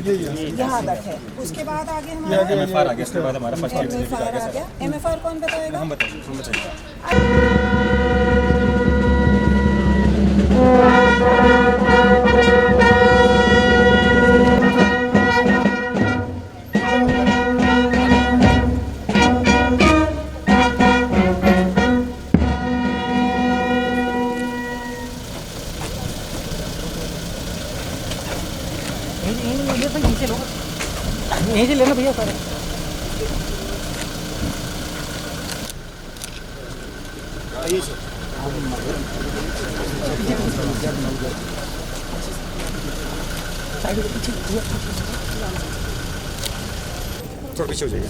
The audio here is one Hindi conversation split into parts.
यहाँ तक है। उसके बाद आगे हमारा MFR आ गया, उसके बाद हमारा फर्स्ट MFR आ गया। MFR कौन बताएगा? हम बताइए। यहीं से लेना भैया सारे। थोड़ा पीछे हो जाइए।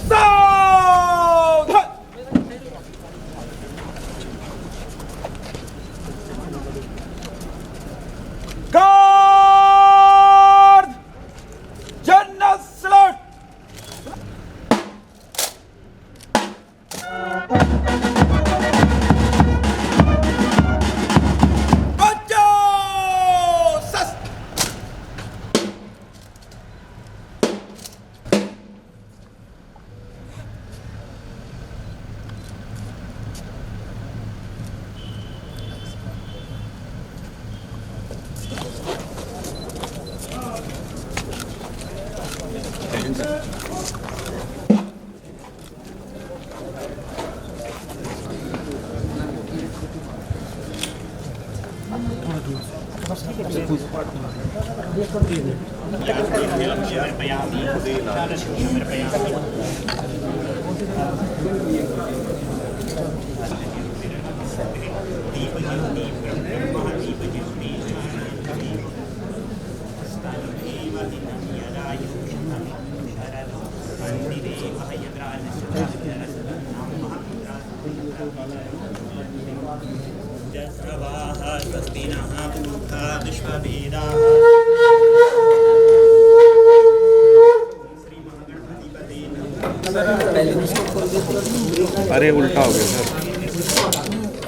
अरे उल्टा हो गया सर।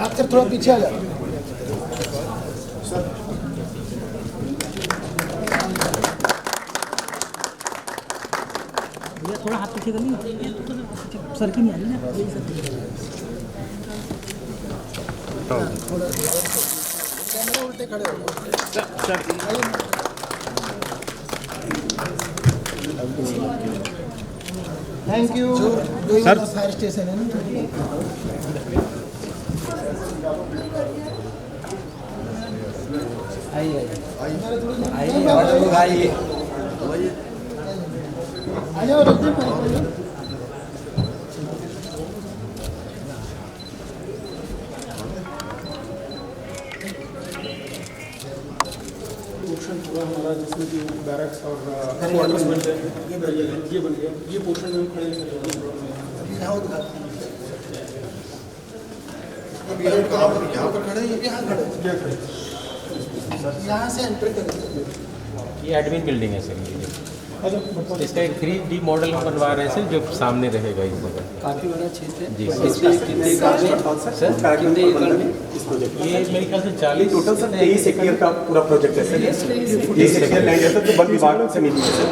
आप सर थोड़ा पीछे आ जाओ। भैया थोड़ा हाथ पीछे कर लीजिए, सर की नहीं आ रही ना। कैमरा उल्टे खड़े हो thank you sir. Fire station है ना। आइए पूरा हमारा जिसमें कि बैरक्स और क्वार्टर्स बन गए, ये बन गया, ये पोर्शन में खड़े यहाँ पर खड़े हैं, यहाँ खड़े, यहाँ से एंटर करेंगे। ये एडमिन बिल्डिंग है सर। ये इसका एक 3D मॉडल हम बनवा रहे हैं सर, जो सामने रहेगा इस जगह। काफ़ी बड़ा क्षेत्र है जी इसमें कितने एकड़ में सर? कितने एकड़ में ये मेरे ख्याल से 40 टोटल सर 23 एकड़ का पूरा प्रोजेक्ट है सर। 23 एकड़ लैंड है सर, जो वन विभाग से मिली है सर।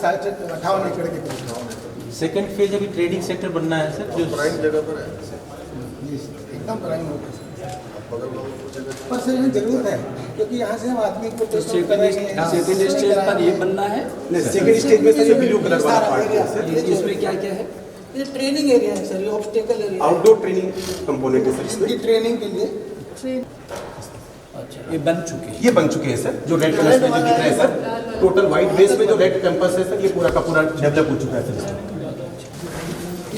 58 एकड़ के करीब। सेकंड फेज अभी ट्रेडिंग सेक्टर बनना है सर, जो प्राइम जगह पर है। एकदम प्राइम होगा पर सर यहाँ जरूरत है, क्योंकि यहाँ से हम आदमी को सेकंड स्टेज पर ये बनना है। सेकंड स्टेज में सर ये ब्लू कलर वाला पार्ट है सर। इसमें क्या क्या है? ये ट्रेनिंग एरिया है सर, ये obstacle area, outdoor training component है सर इसमें। ये ट्रेनिंग के लिए। अच्छा, ये बन चुके हैं सर। जो रेड कलर में जो दिख रहा है सर, टोटल व्हाइट बेस में जो रेड कैंपस है सर, ये पूरा का पूरा डेवलप हो चुका है सर।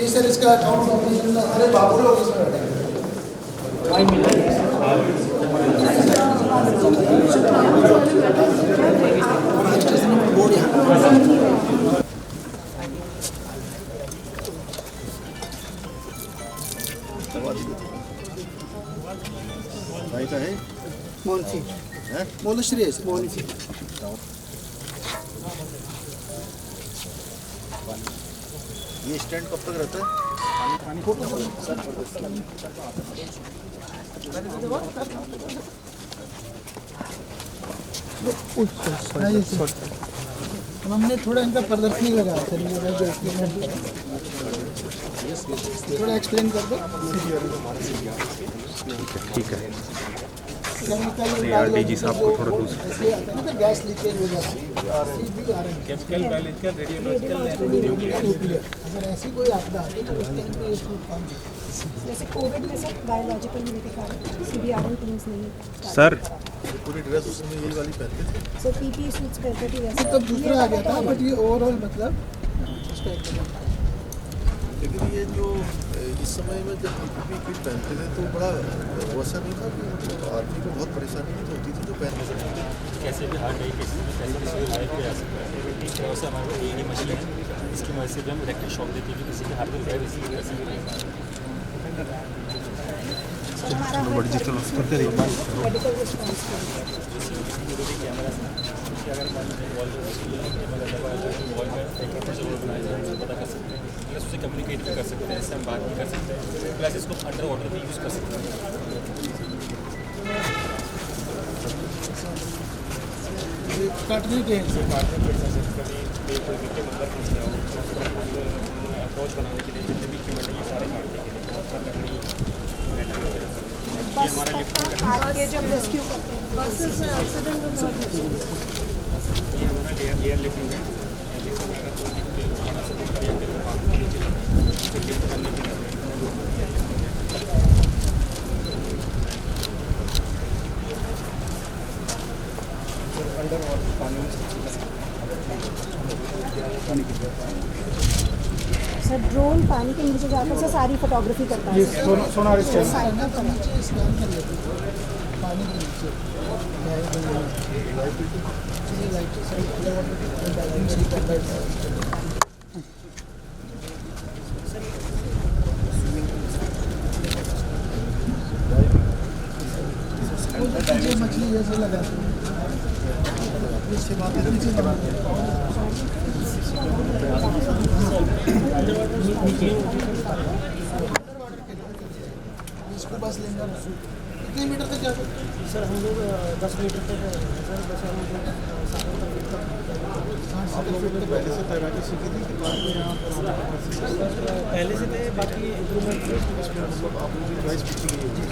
ये सर इसका अकाउंट ऑपरेशन। अरे बाबू लोग इसमें बैठे हैं। बोर्ड यहाँ भाई का है मोनसी है, मोनश्री है सर, मोनसी। ये स्टैंड कब तक रहता है? हमने थोड़ा इनका प्रदर्शनी लगाया सर, ये जो एक्सपेरिमेंट है थोड़ा एक्सप्लेन कर दो। ठीक है। डीजी साहब को थोड़ा दूसरा गैस लीकेज हो जाती है, केमिकल, बायोलॉजिकल, रेडियोलॉजिकल, अगर ऐसी कोई आपदा आती है तो उस टाइम पे ये सूट काम जैसे कोविड में सब बायोलॉजिकल होने के कारण CBRN टीम्स नहीं सर पूरी ड्रेस उसमें यही वाली पहनते थे। सर PPE सूट्स पहनते थे वैसे तब दूसरा आ गया था, बट ये ओवरऑल मतलब इस टाइप का। लेकिन ये जो इस समय में जब PPE किट पहनते थे तो बड़ा वैसा नहीं था कि आदमी को बहुत परेशानी नहीं होती थी जो पहनने से। कैसे भी हार्ड रही किसी भी लाइफ पे आ सकता है। वैसे हमारे पास AED मशीन है, इसकी मदद से भी हम इलेक्ट्रिक शॉक देती है कि किसी के हाथ में गए किसी की कैसे भी सर हमारा मेडिकल रिस्पॉन्स कैमरा से कि अगर मान लीजिए वॉल वॉल में टेम्परेचर बनाया जाए तो पता कर सकते हैं, प्लस उससे कम्युनिकेट भी कर सकते हैं, इससे हम बात भी कर सकते हैं, प्लस इसको अंडर वाटर भी यूज़ कर सकते हैं। काटने के अप्रोच बनाने के लिए जितने भी इक्विपमेंट है ये सारे काटने के लिए बहुत सारा लकड़ी बस तक का काट के जब रेस्क्यू करते हैं बस से एक्सीडेंट में बहुत ये हमारा एयर लिफ्टिंग है। सर ड्रोन पानी के नीचे जाकर से सारी फोटोग्राफी करता है सोनार स्कैन नीचे स्कैन कर लेते हैं पानी के नीचे। मछली जैसे लगाते हैं इसके बाद इसको बस लेंगे। कितने मीटर तक जाते सर हम लोग 10 मीटर तक सर बस हम लोग पहले से तैराकी सीखी थी कि बाद में यहाँ पहले से थे, बाकी इम्प्रूवमेंट मतलब आप लोग की ड्राइस पीछे गई होगी।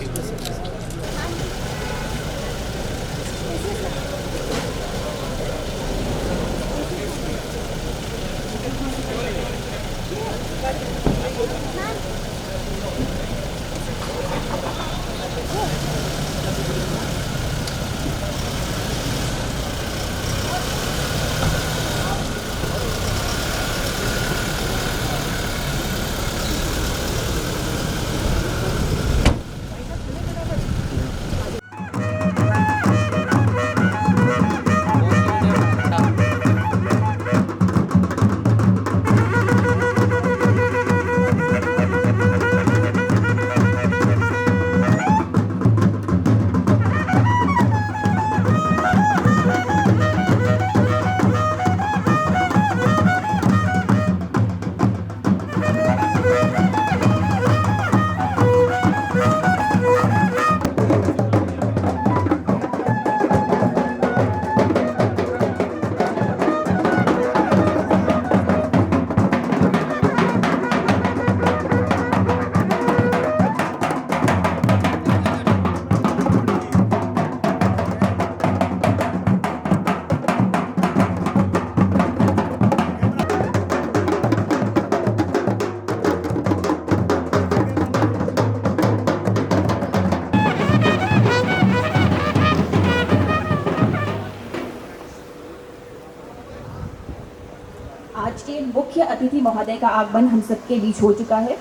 आज के मुख्य अतिथि महोदय का आगमन हम सबके बीच हो चुका है।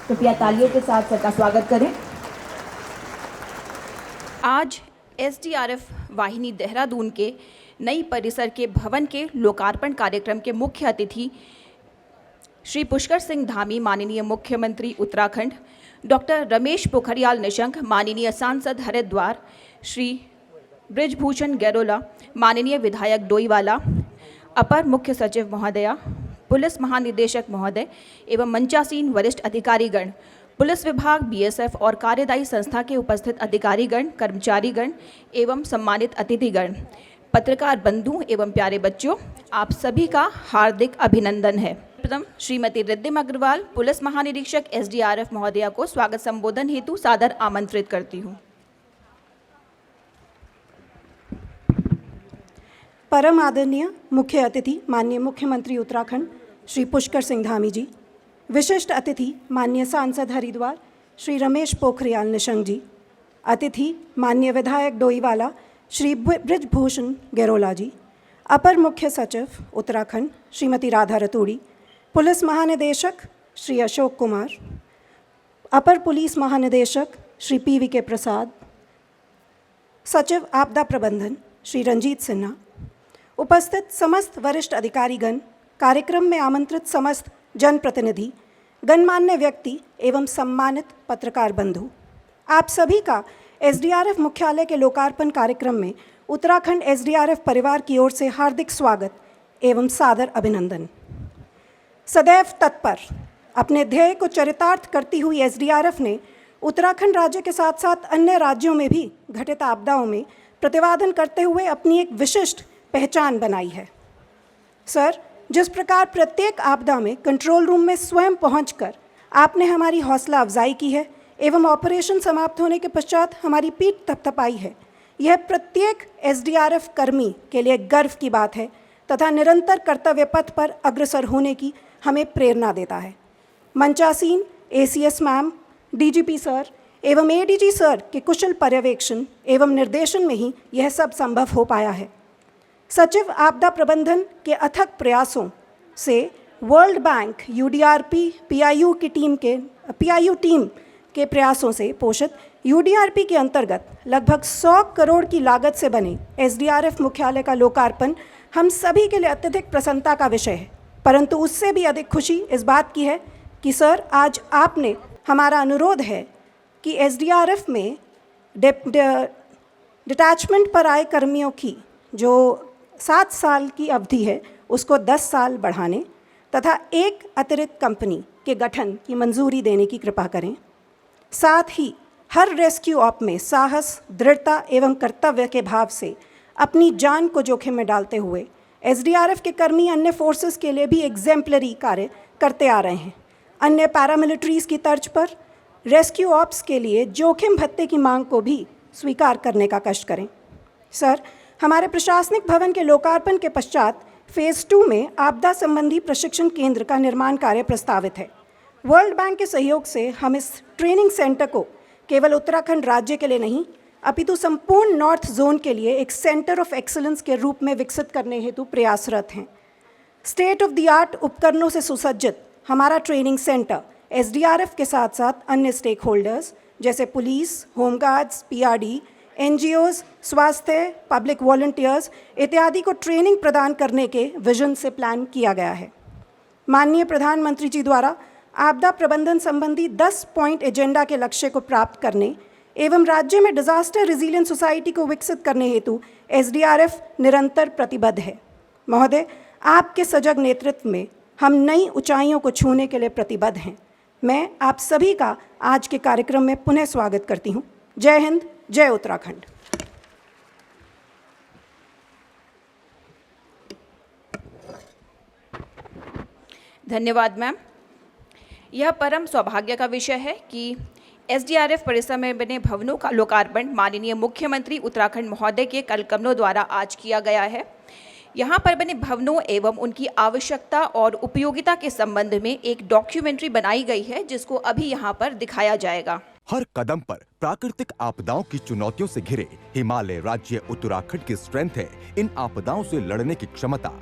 कृपया तालियों के साथ सबका स्वागत करें। आज SDRF वाहिनी देहरादून के नई परिसर के भवन के लोकार्पण कार्यक्रम के मुख्य अतिथि श्री पुष्कर सिंह धामी, माननीय मुख्यमंत्री उत्तराखंड, डॉक्टर रमेश पोखरियाल निशंक, माननीय सांसद हरिद्वार, श्री ब्रिजभूषण गैरोला, माननीय विधायक डोईवाला, अपर मुख्य सचिव महोदया, पुलिस महानिदेशक महोदय एवं मंचासीन वरिष्ठ अधिकारीगण, पुलिस विभाग, BSF और कार्यदायी संस्था के उपस्थित अधिकारीगण, कर्मचारीगण एवं सम्मानित अतिथिगण, पत्रकार बंधु एवं प्यारे बच्चों, आप सभी का हार्दिक अभिनंदन है। प्रथम श्रीमती रिद्धिमा अग्रवाल, पुलिस महानिरीक्षक SDRF महोदया को स्वागत संबोधन हेतु सादर आमंत्रित करती हूँ। परम आदरणीय मुख्य अतिथि माननीय मुख्यमंत्री उत्तराखंड श्री पुष्कर सिंह धामी जी, विशिष्ट अतिथि माननीय सांसद हरिद्वार श्री रमेश पोखरियाल निशंक जी, अतिथि माननीय विधायक डोईवाला श्री ब्रिजभूषण गेरोला जी, अपर मुख्य सचिव उत्तराखंड श्रीमती राधा रतूड़ी, पुलिस महानिदेशक श्री अशोक कुमार, अपर पुलिस महानिदेशक श्री PVK प्रसाद, सचिव आपदा प्रबंधन श्री रंजीत सिन्हा, उपस्थित समस्त वरिष्ठ अधिकारीगण, कार्यक्रम में आमंत्रित समस्त जनप्रतिनिधि, गणमान्य व्यक्ति एवं सम्मानित पत्रकार बंधु, आप सभी का SDRF मुख्यालय के लोकार्पण कार्यक्रम में उत्तराखंड SDRF परिवार की ओर से हार्दिक स्वागत एवं सादर अभिनंदन। सदैव तत्पर अपने ध्येय को चरितार्थ करती हुई SDRF ने उत्तराखंड राज्य के साथ साथ अन्य राज्यों में भी घटित आपदाओं में प्रतिवादन करते हुए अपनी एक विशिष्ट पहचान बनाई है। सर, जिस प्रकार प्रत्येक आपदा में कंट्रोल रूम में स्वयं पहुंचकर आपने हमारी हौसला अफजाई की है एवं ऑपरेशन समाप्त होने के पश्चात हमारी पीठ थपथपाई है, यह प्रत्येक SDRF कर्मी के लिए गर्व की बात है तथा निरंतर कर्तव्य पथ पर अग्रसर होने की हमें प्रेरणा देता है। मंचासीन ACS मैम, DGP सर एवं ADG सर के कुशल पर्यवेक्षण एवं निर्देशन में ही यह सब संभव हो पाया है। सचिव आपदा प्रबंधन के अथक प्रयासों से world bank UDRP PIU team के प्रयासों से पोषित UDRP के अंतर्गत लगभग 100 करोड़ की लागत से बने SDRF मुख्यालय का लोकार्पण हम सभी के लिए अत्यधिक प्रसन्नता का विषय है, परंतु उससे भी अधिक खुशी इस बात की है कि सर, आज आपने हमारा अनुरोध है कि SDRF में डिटैचमेंट पर आए कर्मियों की जो 7 साल की अवधि है उसको 10 साल बढ़ाने तथा एक अतिरिक्त कंपनी के गठन की मंजूरी देने की कृपा करें। साथ ही हर रेस्क्यू ऑप में साहस, दृढ़ता एवं कर्तव्य के भाव से अपनी जान को जोखिम में डालते हुए SDRF के कर्मी अन्य फोर्सेस के लिए भी एग्जेम्पलरी कार्य करते आ रहे हैं। अन्य पैरामिलिट्रीज़ की तर्ज पर रेस्क्यू ऑप्स के लिए जोखिम भत्ते की मांग को भी स्वीकार करने का कष्ट करें। सर, हमारे प्रशासनिक भवन के लोकार्पण के पश्चात फेज़ 2 में आपदा संबंधी प्रशिक्षण केंद्र का निर्माण कार्य प्रस्तावित है। वर्ल्ड बैंक के सहयोग से हम इस ट्रेनिंग सेंटर को केवल उत्तराखंड राज्य के लिए नहीं अपितु संपूर्ण नॉर्थ जोन के लिए एक सेंटर ऑफ एक्सीलेंस के रूप में विकसित करने हेतु प्रयासरत हैं। स्टेट ऑफ द आर्ट उपकरणों से सुसज्जित हमारा ट्रेनिंग सेंटर SDRF के साथ साथ अन्य स्टेक होल्डर्स जैसे पुलिस, होमगार्ड्स, PRD, NGOs, स्वास्थ्य, पब्लिक वॉलंटियर्स इत्यादि को ट्रेनिंग प्रदान करने के विजन से प्लान किया गया है। माननीय प्रधानमंत्री जी द्वारा आपदा प्रबंधन संबंधी 10 पॉइंट एजेंडा के लक्ष्य को प्राप्त करने एवं राज्य में डिजास्टर रेजिलियंट सोसाइटी को विकसित करने हेतु SDRF निरंतर प्रतिबद्ध है। महोदय, आपके सजग नेतृत्व में हम नई ऊंचाइयों को छूने के लिए प्रतिबद्ध हैं। मैं आप सभी का आज के कार्यक्रम में पुनः स्वागत करती हूँ। जय हिंद, जय उत्तराखंड। धन्यवाद मैम। यह परम सौभाग्य का विषय है कि SDRF परिसर में बने भवनों का लोकार्पण माननीय मुख्यमंत्री उत्तराखंड महोदय के कलकमलों द्वारा आज किया गया है। यहाँ पर बने भवनों एवं उनकी आवश्यकता और उपयोगिता के संबंध में एक डॉक्यूमेंट्री बनाई गई है जिसको अभी यहाँ पर दिखाया जाएगा। हर कदम पर प्राकृतिक आपदाओं की चुनौतियों से घिरे हिमालय राज्य उत्तराखंड की स्ट्रेंथ है इन आपदाओं से लड़ने की क्षमता।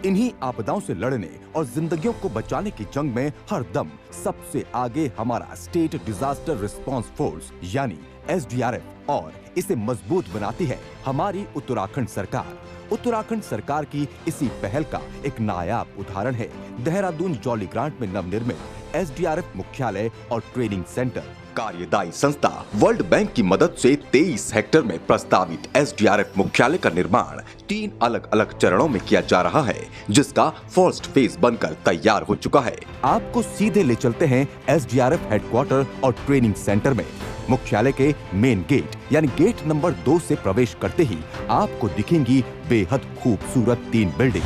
इन्हीं आपदाओं से लड़ने और जिंदगियों को बचाने की जंग में हर दम सबसे आगे हमारा स्टेट डिजास्टर रिस्पांस फोर्स यानी SDRF और इसे मजबूत बनाती है हमारी उत्तराखंड सरकार। उत्तराखंड सरकार की इसी पहल का एक नायाब उदाहरण है देहरादून जॉली ग्रांट में नवनिर्मित SDRF मुख्यालय और ट्रेनिंग सेंटर। कार्यदायी संस्था वर्ल्ड बैंक की मदद से 23 हेक्टेयर में प्रस्तावित SDRF मुख्यालय का निर्माण 3 अलग अलग चरणों में किया जा रहा है, जिसका फर्स्ट फेज बनकर तैयार हो चुका है। आपको सीधे ले चलते हैं SDRF हेडक्वार्टर और ट्रेनिंग सेंटर में। मुख्यालय के मेन गेट यानी गेट नंबर 2 से प्रवेश करते ही आपको दिखेंगी बेहद खूबसूरत 3 building,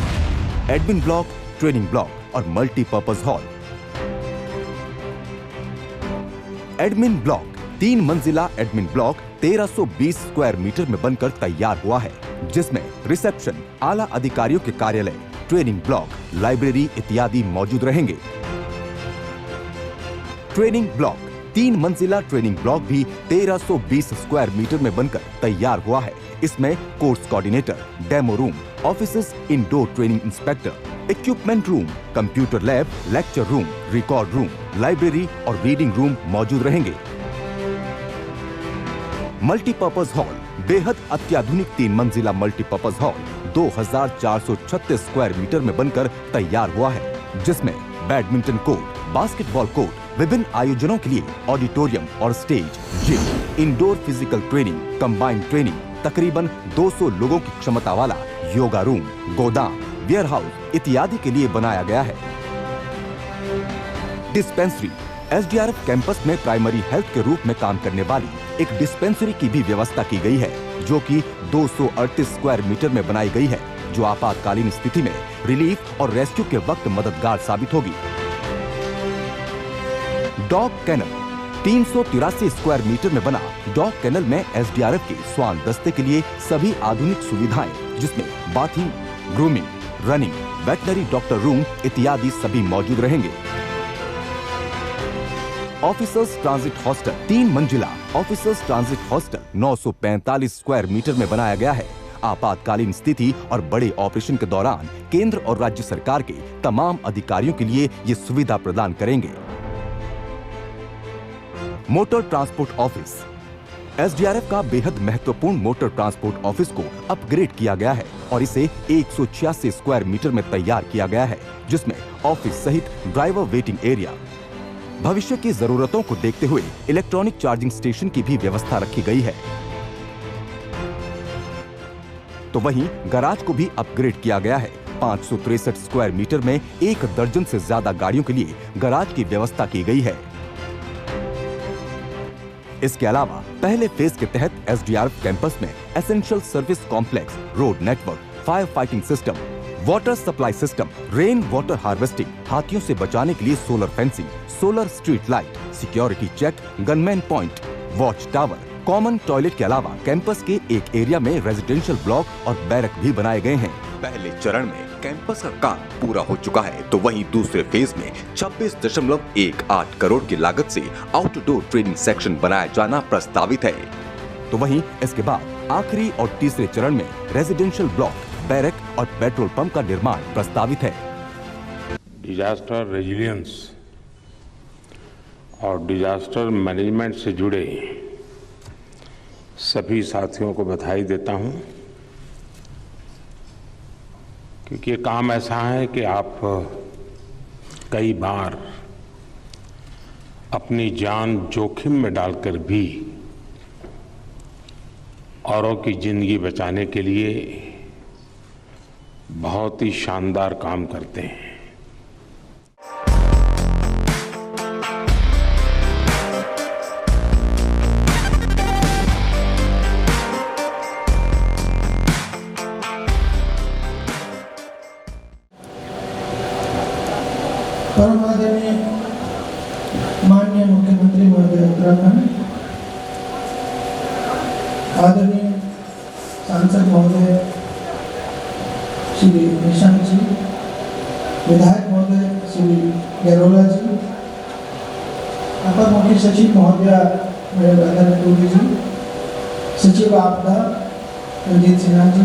admin block, training block और मल्टीपर्पज हॉल। एडमिन ब्लॉक 3 मंजिला एडमिन ब्लॉक 1320 स्क्वायर मीटर में बनकर तैयार हुआ है, जिसमें रिसेप्शन, आला अधिकारियों के कार्यालय, ट्रेनिंग ब्लॉक, लाइब्रेरी इत्यादि मौजूद रहेंगे। ट्रेनिंग ब्लॉक 3 मंजिला ट्रेनिंग ब्लॉक भी 1320 स्क्वायर मीटर में बनकर तैयार हुआ है। इसमें course coordinator, demo room, offices, indoor training inspector, equipment room, computer lab, lecture room, record room, library और रीडिंग रूम मौजूद रहेंगे। मल्टीपर्पज हॉल बेहद अत्याधुनिक 3 मंजिला मल्टीपर्पज हॉल 2436 स्क्वायर मीटर में बनकर तैयार हुआ है, जिसमें बैडमिंटन कोर्ट, बास्केटबॉल कोर्ट, विभिन्न आयोजनों के लिए ऑडिटोरियम और stage, gym, indoor physical training, combined training, तकरीबन 200 लोगों की क्षमता वाला योगा रूम, गोदाम, वेयर हाउस इत्यादि के लिए बनाया गया है। डिस्पेंसरी एसडीआरएफ कैंपस में प्राइमरी हेल्थ के रूप में काम करने वाली एक डिस्पेंसरी की भी व्यवस्था की गई है, जो कि 238 स्क्वायर मीटर में बनाई गई है, जो आपातकालीन स्थिति में रिलीफ और रेस्क्यू के वक्त मददगार साबित होगी। डॉग केनल 383 स्क्वायर मीटर में बना डॉग केनल में एसडीआरएफ के स्वान दस्ते के लिए सभी आधुनिक सुविधाएं, जिसमें bathing, grooming, running, veterinary doctor room इत्यादि सभी मौजूद रहेंगे। ऑफिसर्स ट्रांजिट हॉस्टल 3 मंजिला officers transit hostel 945 square metre में बनाया गया है। आपातकालीन स्थिति और बड़े ऑपरेशन के दौरान केंद्र और राज्य सरकार के तमाम अधिकारियों के लिए ये सुविधा प्रदान करेंगे। मोटर ट्रांसपोर्ट ऑफिस एसडीआरएफ का बेहद महत्वपूर्ण मोटर ट्रांसपोर्ट ऑफिस को अपग्रेड किया गया है और इसे 186 स्क्वायर मीटर में तैयार किया गया है, जिसमें ऑफिस सहित ड्राइवर वेटिंग एरिया, भविष्य की जरूरतों को देखते हुए इलेक्ट्रॉनिक चार्जिंग स्टेशन की भी व्यवस्था रखी गई है। तो वहीं गैराज को भी अपग्रेड किया गया है। 563 स्क्वायर मीटर में 1 दर्जन से ज्यादा गाड़ियों के लिए गैराज की व्यवस्था की गई है। इसके अलावा पहले फेज के तहत एसडीआरएफ कैंपस में essential service complex, road network, fire fighting system, water supply system, rain water harvesting, हाथियों से बचाने के लिए solar fencing, solar street light, security check, gunman point, watch tower, common toilet के अलावा कैंपस के एक एरिया में रेजिडेंशियल ब्लॉक और बैरक भी बनाए गए हैं। पहले चरण में कैंपस का काम पूरा हो चुका है, तो वहीं दूसरे फेज में 26.18 करोड़ की लागत से आउटडोर ट्रेनिंग सेक्शन बनाया जाना प्रस्तावित है। तो वहीं इसके बाद आखिरी और तीसरे चरण में रेजिडेंशियल ब्लॉक, बैरक और पेट्रोल पंप का निर्माण प्रस्तावित है। डिजास्टर रेजिलियंस और डिजास्टर मैनेजमेंट से जुड़े सभी साथियों को बधाई देता हूं, क्योंकि ये काम ऐसा है कि आप कई बार अपनी जान जोखिम में डालकर भी औरों की जिंदगी बचाने के लिए बहुत ही शानदार काम करते हैं। परम आदरणीय माननीय मुख्यमंत्री महोदय उत्तराखंड, आदरणीय सांसद महोदय श्री निशंक जी, विधायक महोदय श्री गैरोला जी, अपर मुख्य सचिव महोदया मेरे बंधन टूरी जी, सचिव आपदा रंजीत सिन्हा जी,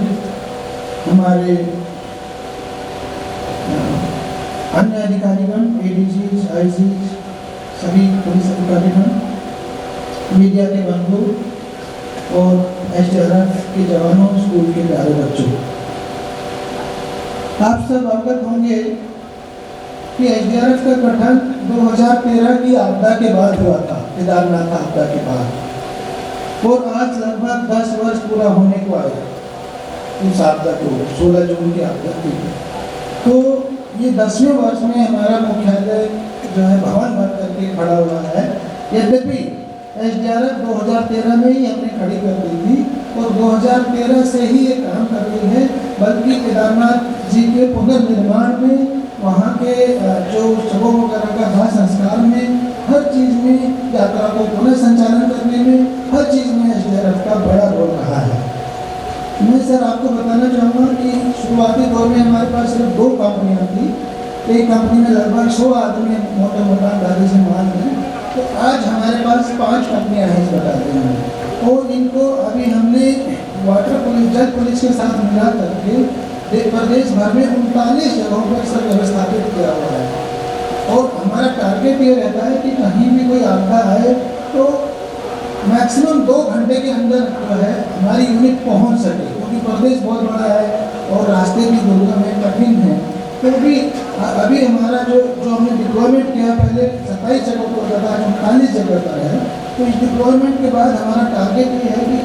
हमारे अन्य अधिकारीगण, एडीजी, आईजी, सभी पुलिस अधिकारीगण, मीडिया के बंधु और एसडीआरएफ के जवानों, स्कूल के प्यारे बच्चों, आप सब अवगत होंगे कि एसडीआरएफ का गठन 2013 की आपदा के बाद हुआ था, केदारनाथ आपदा के बाद, और आज लगभग 10 वर्ष पूरा होने को आया इस आपदा को। 16 जून की आपदा थी, तो ये 10वें वर्ष में हमारा मुख्यालय जो है भवन बन करके खड़ा हुआ है। यद्यपि SDRF 2013 में ही हमने खड़ी कर दी थी और 2013 से ही ये काम कर रही है, बल्कि केदारनाथ जी के पुनर्निर्माण में, वहाँ के जो शवों वगैरह का दाह संस्कार में, हर चीज़ में, यात्रा को पुनः संचालन करने में, हर चीज़ में SDRF का बड़ा रोल रहा है। मैं सर आपको बताना चाहूँगा कि शुरुआती दौर में हमारे पास सिर्फ 2 कंपनियाँ थी। एक कंपनी में लगभग 100 आदमी मोटे मोटा गाड़ी से माल हैं, तो आज हमारे पास 5 कंपनियाँ हैं इस बताते हैं, और इनको अभी हमने वाटर पुलिस, जल पुलिस के साथ मिला करके प्रदेश भर में 39 जगहों पर सब व्यवस्थापित किया हुआ है। और हमारा टारगेट ये रहता है कि कहीं भी कोई आपदा आए तो मैक्सिमम 2 घंटे के अंदर जो है हमारी यूनिट पहुंच सके, क्योंकि प्रदेश बहुत बड़ा है और रास्ते भी दुर्गम है, कठिन है। तो भी अभी हमारा जो हमने डिप्लॉयमेंट किया, पहले 27 जगह पर था, 39 जगह पर है। तो इस डिप्लॉयमेंट के बाद हमारा टारगेट ये है कि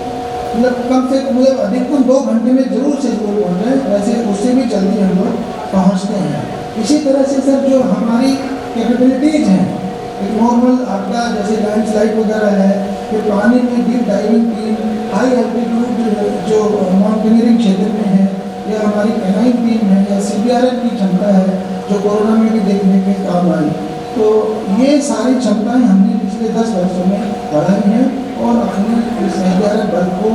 मतलब कम से कम अधिकतम 2 घंटे में जरूर से जरूर पहुँचे, वैसे उससे भी जल्दी हम लोग पहुँचते हैं। इसी तरह से सर जो हमारी कैपेबिलिटीज़ हैं, एक नॉर्मल आपदा जैसे लैंडस्लाइड वगैरह है, फिर पानी में deep diving team, high altitude जो माउंटेनियरिंग क्षेत्र में है, या हमारी कैनाइन टीम है, या CBRN की क्षमता है जो कोरोना में भी देखने के काम आई। तो ये सारी क्षमताएं हमने पिछले 10 वर्षों में बढ़ाई हैं और अपने इस SDRF बल को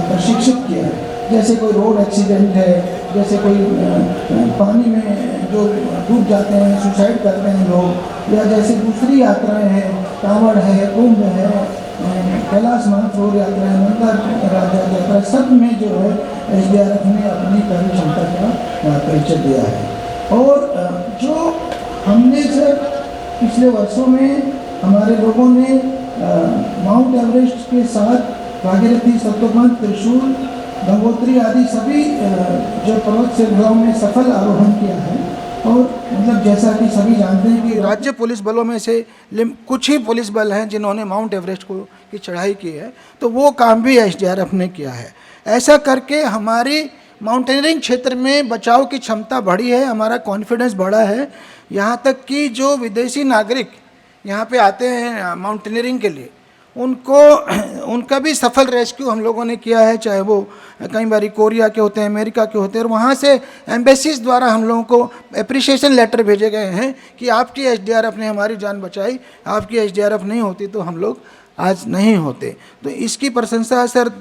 प्रशिक्षित किया है। जैसे कोई रोड एक्सीडेंट है, जैसे कोई पानी में जो डूब जाते हैं, सुसाइड करते हैं लोग, या जैसे दूसरी यात्राएं हैं, कांवड़ है, कुंभ है, कैलाश मानसरोवर यात्रा है, नंदा राजा यात्रा, सब में जो है SDRF ने अपनी कार्य क्षमता का परिचय दिया है। और जो हमने सर पिछले वर्षों में हमारे लोगों ने माउंट एवरेस्ट के साथ भागीरथी, सतोबंध, त्रिशूल, गंगोत्री आदि सभी जो पर्वत श्रृंखलाओं में सफल आरोहण किया है। और मतलब जैसा कि सभी जानते हैं कि राज्य पुलिस बलों में से कुछ ही पुलिस बल हैं जिन्होंने माउंट एवरेस्ट की चढ़ाई की है, तो वो काम भी SDRF ने किया है। ऐसा करके हमारी माउंटेनियरिंग क्षेत्र में बचाव की क्षमता बढ़ी है, हमारा कॉन्फिडेंस बढ़ा है। यहाँ तक कि जो विदेशी नागरिक यहाँ पे आते हैं माउंटेनियरिंग के लिए, उनका भी सफल रेस्क्यू हम लोगों ने किया है, चाहे वो कई बार कोरिया के होते हैं, अमेरिका के होते हैं, और वहाँ से एम्बेसीज द्वारा हम लोगों को एप्रिशिएशन लेटर भेजे गए हैं कि आपकी SDRF ने हमारी जान बचाई, आपकी SDRF नहीं होती तो हम लोग आज नहीं होते। तो इसकी प्रशंसा सर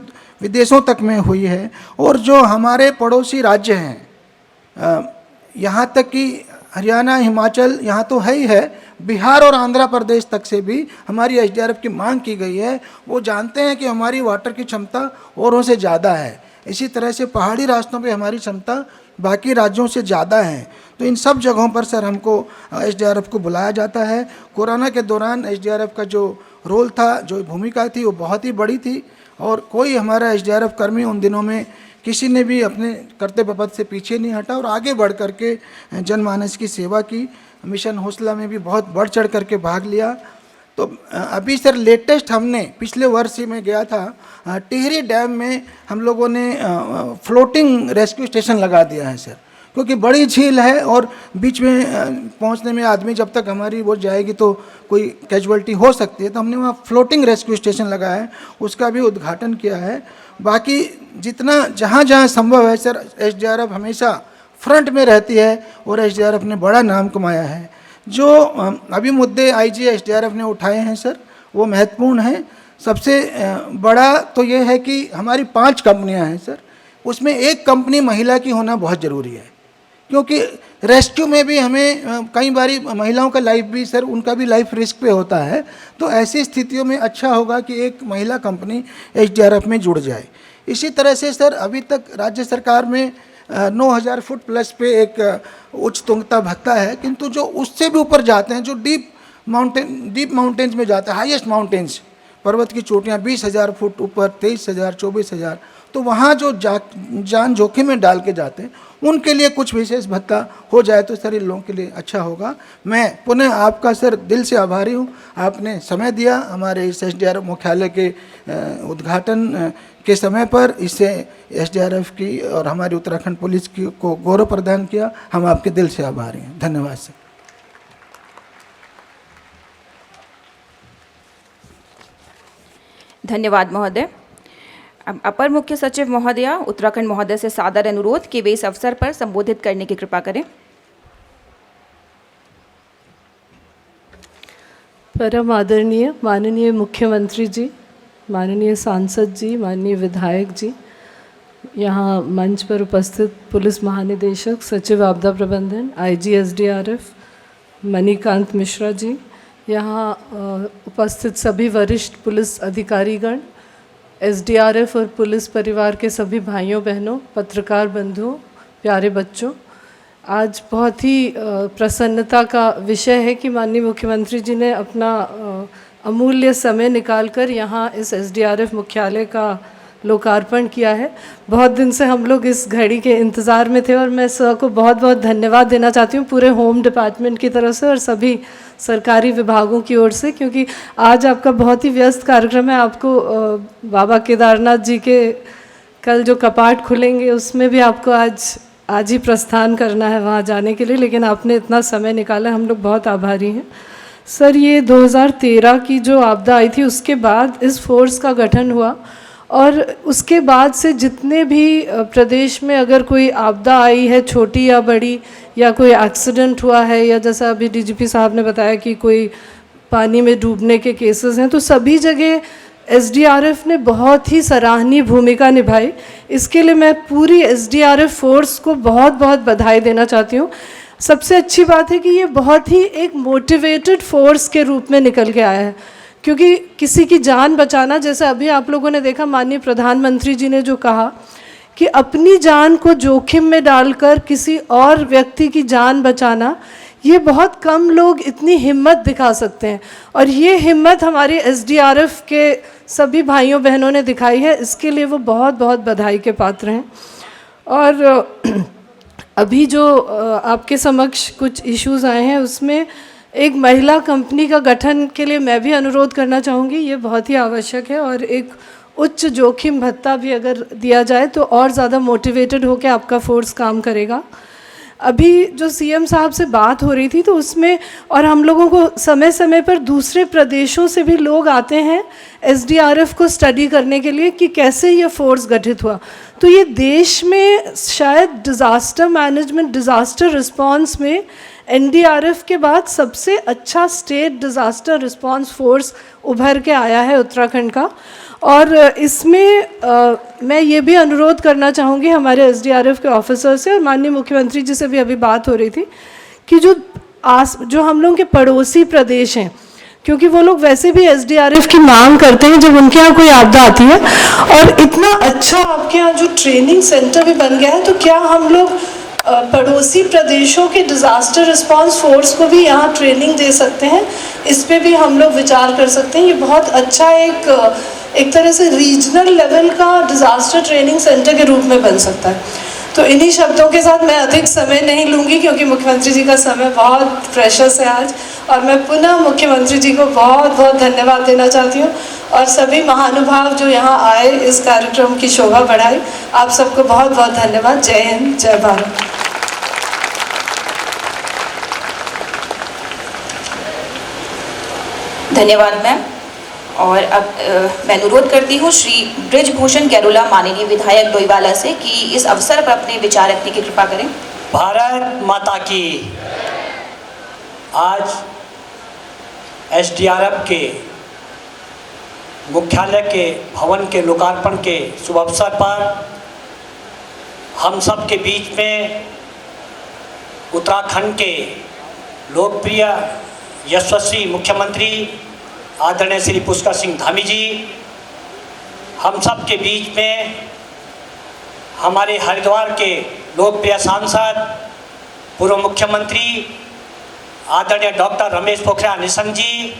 विदेशों तक में हुई है। और जो हमारे पड़ोसी राज्य हैं, यहाँ तक कि हरियाणा, हिमाचल, यहाँ तो है ही है, बिहार और आंध्र प्रदेश तक से भी हमारी SDRF की मांग की गई है। वो जानते हैं कि हमारी वाटर की क्षमता औरों से ज़्यादा है। इसी तरह से पहाड़ी रास्तों पे हमारी क्षमता बाकी राज्यों से ज़्यादा है। तो इन सब जगहों पर सर हमको SDRF को बुलाया जाता है। कोरोना के दौरान SDRF का जो रोल था, जो भूमिका थी, वो बहुत ही बड़ी थी, और कोई हमारा SDRF कर्मी उन दिनों में किसी ने भी अपने कर्तव्य पथ से पीछे नहीं हटा और आगे बढ़ करके जनमानस की सेवा की। मिशन हौसला में भी बहुत बढ़ चढ़ करके भाग लिया। तो अभी सर लेटेस्ट हमने पिछले वर्ष ही में गया था, टिहरी डैम में हम लोगों ने फ्लोटिंग रेस्क्यू स्टेशन लगा दिया है सर, क्योंकि बड़ी झील है और बीच में पहुंचने में आदमी जब तक हमारी वो जाएगी तो कोई कैजुअलिटी हो सकती है। तो हमने वहाँ फ्लोटिंग रेस्क्यू स्टेशन लगाया है, उसका भी उद्घाटन किया है। बाकी जितना जहाँ जहाँ संभव है सर SDRF हमेशा फ्रंट में रहती है और SDRF ने बड़ा नाम कमाया है। जो अभी मुद्दे IG SDRF ने उठाए हैं सर, वो महत्वपूर्ण हैं। सबसे बड़ा तो ये है कि हमारी 5 कंपनियां हैं सर, उसमें एक कंपनी महिला की होना बहुत ज़रूरी है, क्योंकि रेस्क्यू में भी हमें कई बारी महिलाओं का लाइफ भी सर, उनका भी लाइफ रिस्क पे होता है। तो ऐसी स्थितियों में अच्छा होगा कि एक महिला कंपनी SDRF में जुड़ जाए। इसी तरह से सर अभी तक राज्य सरकार में 9000 फुट प्लस पे एक उच्च तुंगता भत्ता है, किंतु जो उससे भी ऊपर जाते हैं, जो डीप माउंटेन्स में जाते हैं, हाईएस्ट माउंटेन्स, पर्वत की चोटियाँ 20,000 फुट ऊपर, 23,000, 24,000, तो वहाँ जो जान जोखिम में डाल के जाते हैं, उनके लिए कुछ विशेष भत्ता हो जाए तो सर इन लोगों के लिए अच्छा होगा। मैं पुनः आपका सर दिल से आभारी हूँ, आपने समय दिया हमारे इस SDRF मुख्यालय के उद्घाटन के समय पर, इससे SDRF की और हमारी उत्तराखंड पुलिस की को गौरव प्रदान किया। हम आपके दिल से आभारी हैं। धन्यवाद सर। धन्यवाद महोदय। अब अपर मुख्य सचिव महोदया उत्तराखंड महोदय से सादर अनुरोध कि वे इस अवसर पर संबोधित करने की कृपा करें। परम आदरणीय माननीय मुख्यमंत्री जी, माननीय सांसद जी, माननीय विधायक जी, यहाँ मंच पर उपस्थित पुलिस महानिदेशक, सचिव आपदा प्रबंधन, आईजी एसडीआरएफ मणिकांत मिश्रा जी, यहाँ उपस्थित सभी वरिष्ठ पुलिस अधिकारीगण, एसडीआरएफ और पुलिस परिवार के सभी भाइयों बहनों, पत्रकार बंधुओं, प्यारे बच्चों, आज बहुत ही प्रसन्नता का विषय है कि माननीय मुख्यमंत्री जी ने अपना अमूल्य समय निकालकर यहाँ इस एसडीआरएफ मुख्यालय का लोकार्पण किया है। बहुत दिन से हम लोग इस घड़ी के इंतज़ार में थे और मैं सर को बहुत बहुत धन्यवाद देना चाहती हूँ पूरे होम डिपार्टमेंट की तरफ से और सभी सरकारी विभागों की ओर से, क्योंकि आज आपका बहुत ही व्यस्त कार्यक्रम है। आपको बाबा केदारनाथ जी के कल जो कपाट खुलेंगे उसमें भी आपको आज ही प्रस्थान करना है वहाँ जाने के लिए, लेकिन आपने इतना समय निकाला, हम लोग बहुत आभारी हैं। सर, ये 2013 की जो आपदा आई थी उसके बाद इस फोर्स का गठन हुआ और उसके बाद से जितने भी प्रदेश में अगर कोई आपदा आई है, छोटी या बड़ी, या कोई एक्सीडेंट हुआ है, या जैसा अभी डीजीपी साहब ने बताया कि कोई पानी में डूबने के केसेस हैं, तो सभी जगह एसडीआरएफ ने बहुत ही सराहनीय भूमिका निभाई। इसके लिए मैं पूरी एसडीआरएफ फोर्स को बहुत बहुत बधाई देना चाहती हूँ। सबसे अच्छी बात है कि ये बहुत ही एक मोटिवेटेड फोर्स के रूप में निकल के आया है, क्योंकि किसी की जान बचाना, जैसे अभी आप लोगों ने देखा माननीय प्रधानमंत्री जी ने जो कहा कि अपनी जान को जोखिम में डालकर किसी और व्यक्ति की जान बचाना, ये बहुत कम लोग इतनी हिम्मत दिखा सकते हैं और ये हिम्मत हमारे एसडीआरएफ के सभी भाइयों बहनों ने दिखाई है। इसके लिए वो बहुत बहुत बधाई के पात्र हैं। और अभी जो आपके समक्ष कुछ इश्यूज़ आए हैं उसमें एक महिला कंपनी का गठन के लिए मैं भी अनुरोध करना चाहूँगी। ये बहुत ही आवश्यक है और एक उच्च जोखिम भत्ता भी अगर दिया जाए तो और ज़्यादा मोटिवेटेड होकर आपका फोर्स काम करेगा। अभी जो सीएम साहब से बात हो रही थी तो उसमें, और हम लोगों को समय समय पर दूसरे प्रदेशों से भी लोग आते हैं एसडीआरएफ को स्टडी करने के लिए कि कैसे ये फोर्स गठित हुआ। तो ये देश में शायद डिज़ास्टर मैनेजमेंट, डिज़ास्टर रिस्पांस में एनडीआरएफ के बाद सबसे अच्छा स्टेट डिज़ास्टर रिस्पांस फोर्स उभर के आया है उत्तराखंड का। और इसमें मैं ये भी अनुरोध करना चाहूँगी हमारे एसडीआरएफ के ऑफिसर से, और माननीय मुख्यमंत्री जी से भी अभी बात हो रही थी कि जो हम लोगों के पड़ोसी प्रदेश हैं, क्योंकि वो लोग वैसे भी एसडीआरएफ की मांग करते हैं जब उनके यहाँ कोई आपदा आती है, और इतना अच्छा आपके यहाँ जो ट्रेनिंग सेंटर भी बन गया है, तो क्या हम लोग पड़ोसी प्रदेशों के डिज़ास्टर रिस्पांस फोर्स को भी यहाँ ट्रेनिंग दे सकते हैं? इस पे भी हम लोग विचार कर सकते हैं। ये बहुत अच्छा एक तरह से रीजनल लेवल का डिज़ास्टर ट्रेनिंग सेंटर के रूप में बन सकता है। तो इन्हीं शब्दों के साथ मैं अधिक समय नहीं लूँगी क्योंकि मुख्यमंत्री जी का समय बहुत प्रेशस है आज, और मैं पुनः मुख्यमंत्री जी को बहुत बहुत धन्यवाद देना चाहती हूँ और सभी महानुभाव जो यहाँ आए इस कार्यक्रम की शोभा बढ़ाई, आप सबको बहुत बहुत धन्यवाद। जय हिंद, जय भारत। धन्यवाद मैम। और अब मैं अनुरोध करती हूँ श्री ब्रिजभूषण गैरोला माननीय विधायक डोईवाला से कि इस अवसर पर अपने विचार रखने की कृपा करें। भारत माता की। आज एसडीआरएफ के मुख्यालय के भवन के लोकार्पण के शुभ अवसर पर हम सब के बीच में उत्तराखंड के लोकप्रिय यशस्वी मुख्यमंत्री आदरणीय श्री पुष्कर सिंह धामी जी, हम सब के बीच में हमारे हरिद्वार के लोकप्रिय सांसद पूर्व मुख्यमंत्री आदरणीय डॉक्टर रमेश पोखरियाल निशंक जी,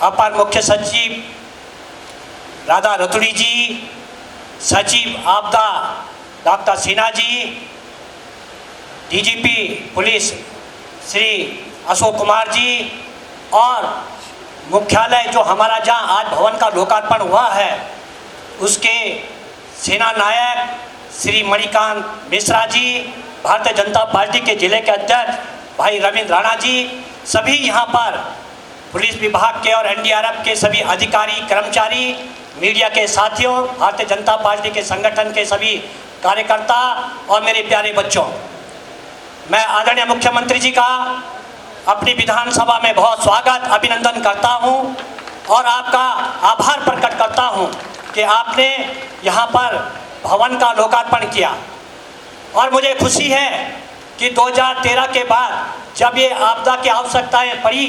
अपर मुख्य सचिव राधा रतुड़ी जी, सचिव आपदा doctor Sinha ji, DGP police Shri Ashok Kumar ji, और मुख्यालय जो हमारा जहां आज भवन का लोकार्पण हुआ है उसके सेना नायक श्री मणिकांत मिश्रा जी, भारतीय जनता पार्टी के जिले के अध्यक्ष भाई रविंद्र राणा जी, सभी यहाँ पर पुलिस विभाग के और एनडीआरएफ के सभी अधिकारी, कर्मचारी, मीडिया के साथियों, भारतीय जनता पार्टी के संगठन के सभी कार्यकर्ता और मेरे प्यारे बच्चों, मैं आदरणीय मुख्यमंत्री जी का अपनी विधानसभा में बहुत स्वागत, अभिनंदन करता हूं और आपका आभार प्रकट करता हूं कि आपने यहां पर भवन का लोकार्पण किया। और मुझे खुशी है कि 2013 के बाद जब ये आपदा की आवश्यकताएं पड़ी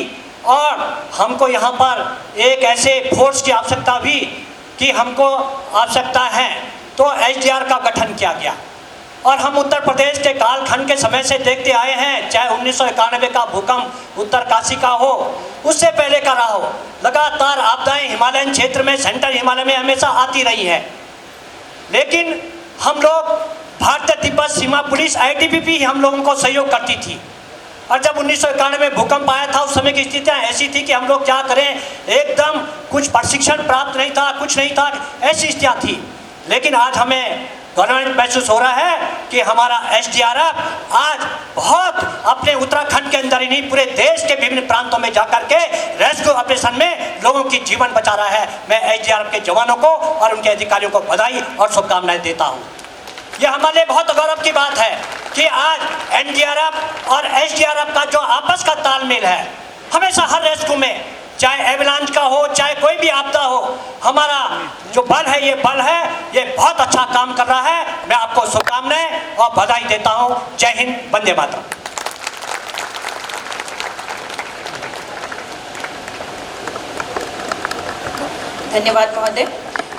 और हमको यहाँ पर एक ऐसे फोर्स की आवश्यकता हुई कि हमको आवश्यकता है, तो एसडीआर का गठन किया गया। और हम उत्तर प्रदेश के कालखंड के समय से देखते आए हैं, चाहे 1991 का भूकंप उत्तरकाशी का हो, उससे पहले का रहा हो, लगातार आपदाएं हिमालयन क्षेत्र में, सेंट्रल हिमालय में हमेशा आती रही है। लेकिन हम लोग, भारतीय तिब्बत सीमा पुलिस आईटीबीपी हम लोगों को सहयोग करती थी। और जब 1991 में भूकंप आया था, उस समय की स्थितियाँ ऐसी थी कि हम लोग क्या करें, एकदम कुछ प्रशिक्षण प्राप्त नहीं था, कुछ नहीं था, ऐसी स्थितियाँ थी। लेकिन आज हमें गवर्नमेंट महसूस हो रहा है कि हमारा एसडीआरएफ आज बहुत अपने उत्तराखंड के अंदर ही नहीं, पूरे देश के विभिन्न प्रांतों में जाकर के रेस्क्यू ऑपरेशन में लोगों की जीवन बचा रहा है। मैं एसडीआरएफ के जवानों को और उनके अधिकारियों को बधाई और शुभकामनाएं देता हूँ। यह हमारे लिए बहुत गौरव की बात है कि आज एनडीआरएफ और एसडीआरएफ का जो आपस का तालमेल है, हमेशा हर रेस्क्यू में, चाहे एवलांच का हो, चाहे कोई भी आपदा हो, हमारा जो बल है, ये बल है, ये बहुत अच्छा काम कर रहा है। मैं आपको शुभकामनाएं और बधाई देता हूं। जय हिंद, वंदे मातरम। धन्यवाद महोदय।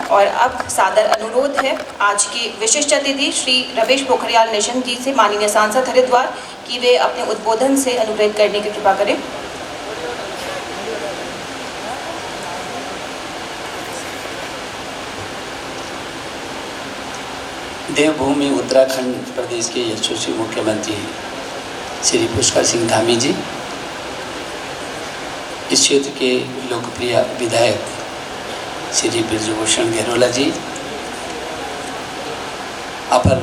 और अब सादर अनुरोध है आज की विशिष्ट अतिथि श्री रमेश पोखरियाल निशंक जी से, माननीय सांसद हरिद्वार, कि वे अपने उद्बोधन से अनुग्रहित करने की कृपा करें। देवभूमि उत्तराखंड प्रदेश के यशस्वी मुख्यमंत्री श्री पुष्कर सिंह धामी जी, इस क्षेत्र के लोकप्रिय विधायक श्री ब्रजभूषण घेरोला जी, अपर